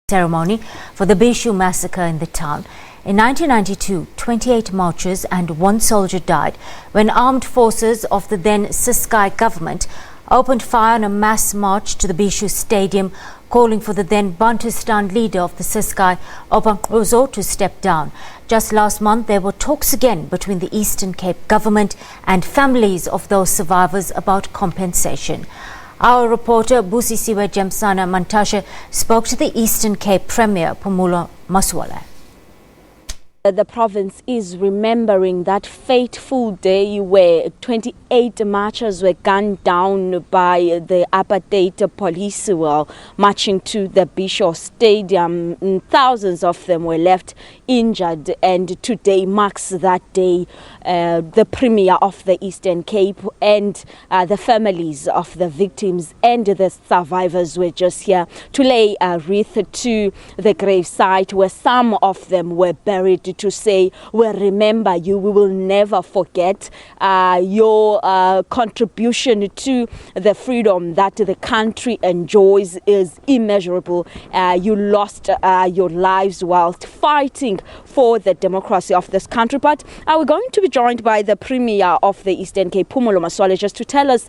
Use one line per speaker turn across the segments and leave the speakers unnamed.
ceremony for the Bhisho Massacre in the town. In 1992, 28 marchers and 1 soldier died when armed forces of the then Ciskei government opened fire on a mass march to the Bhisho Stadium, calling for the then bantustan leader of the Ciskei, Oupa Gqozo, to step down. Just last month, there were talks again between the Eastern Cape government and families of those survivors about compensation. Our reporter Busisiwe Jemsana-Mantashe spoke to the Eastern Cape Premier Phumulo Masualle.
The province is remembering that fateful day where 28 marchers were gunned down by the apartheid police while marching to the Bhisho Stadium. Thousands of them were left injured, and today marks that day. The Premier of the Eastern Cape and the families of the victims and the survivors were just here to lay a wreath to the gravesite where some of them were buried, to say, we'll remember you, we will never forget your contribution to the freedom that the country enjoys is immeasurable. You lost your lives whilst fighting for the democracy of this country. But we're going to be joined by the Premier of the Eastern Cape, Phumulo Masualle, just to tell us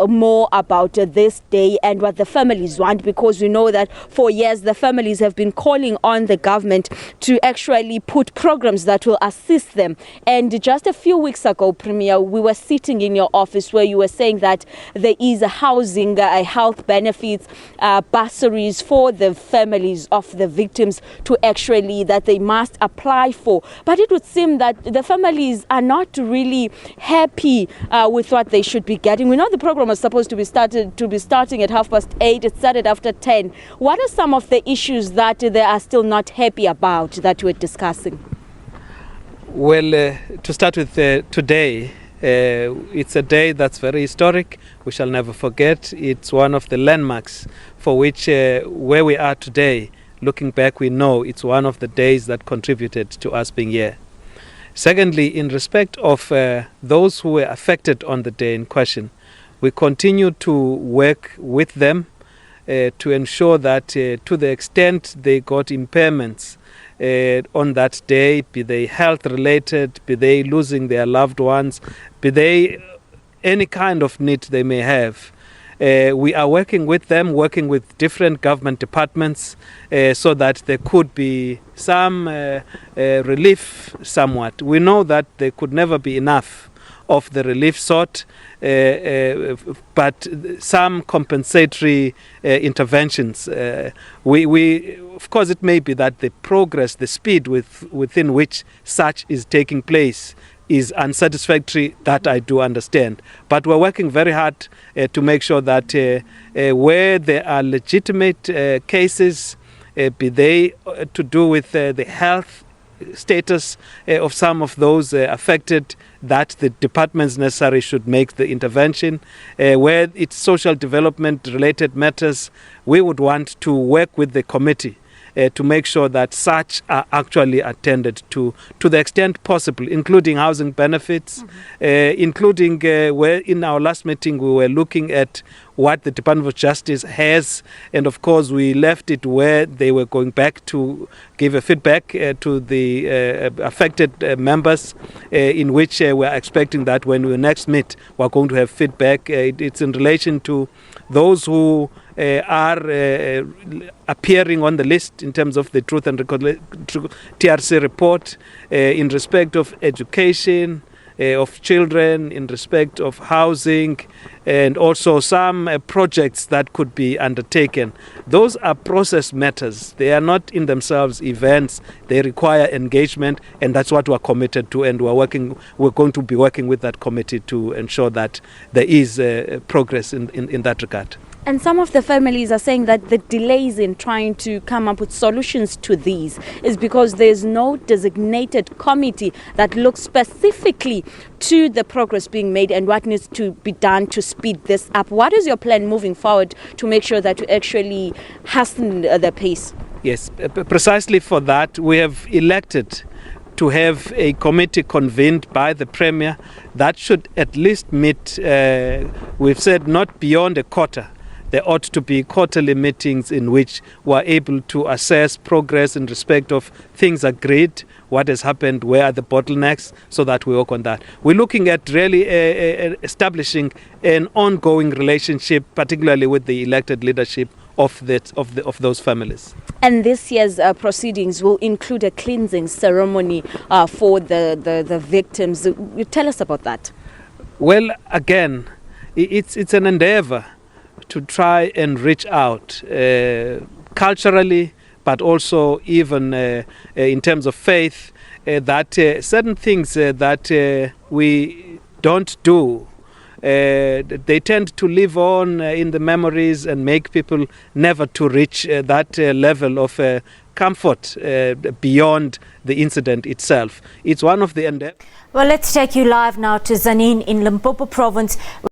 more about this day and what the families want, because we know that for years the families have been calling on the government to actually put programs that will assist them. And just a few weeks ago, Premier, we were sitting in your office where you were saying that there is a housing, health benefits, bursaries for the families of the victims to actually that they must apply for. But it would seem that the families are not really happy with what they should be getting. We know the program was supposed to be starting at 8:30. It started after 10. What are some of the issues that they are still not happy about that we're discussing?
Well, to start with today, it's a day that's very historic. We shall never forget. It's one of the landmarks for which where we are today, looking back, we know it's one of the days that contributed to us being here. Secondly, in respect of those who were affected on the day in question, we continue to work with them to ensure that to the extent they got impairments on that day, be they health related, be they losing their loved ones, be they any kind of need they may have, we are working with them, working with different government departments so that there could be some relief somewhat. We know that there could never be enough of the relief sort, but some compensatory interventions. We of course, it may be that the progress, the speed within which such is taking place is unsatisfactory. That I do understand. But we're working very hard to make sure that where there are legitimate cases, be they to do with the health status of some of those affected, that the departments necessary should make the intervention. Where it's social development related matters, we would want to work with the committee to make sure that such are actually attended to the extent possible, including housing benefits, including where in our last meeting we were looking at what the Department of Justice has, and of course we left it where they were going back to give a feedback to the affected members, in which we're expecting that when we next meet we're going to have feedback. It's in relation to those who are appearing on the list in terms of the Truth and TRC report, in respect of education of children, in respect of housing, and also some projects that could be undertaken. Those are process matters. They are not in themselves events. They require engagement, and that's what we're committed to, and we're going to be working with that committee to ensure that there is progress in that regard.
And some of the families are saying that the delays in trying to come up with solutions to these is because there's no designated committee that looks specifically to the progress being made and what needs to be done to speed this up. What is your plan moving forward to make sure that you actually hasten the pace? Yes,
precisely for that, we have elected to have a committee convened by the Premier that should at least meet, we've said, not beyond a quarter there ought to be quarterly meetings in which we are able to assess progress in respect of things agreed, what has happened, where are the bottlenecks, so that we work on that. We're looking at really establishing an ongoing relationship, particularly with the elected leadership of those families.
And this year's proceedings will include a cleansing ceremony for the victims. Tell us about that.
Well, again, it's an endeavor to try and reach out culturally, but also even in terms of faith, that certain things that we don't do, they tend to live on in the memories and make people never to reach that level of comfort beyond the incident itself. It's one of the
Well, let's take you live now to Zanin in Limpopo province, where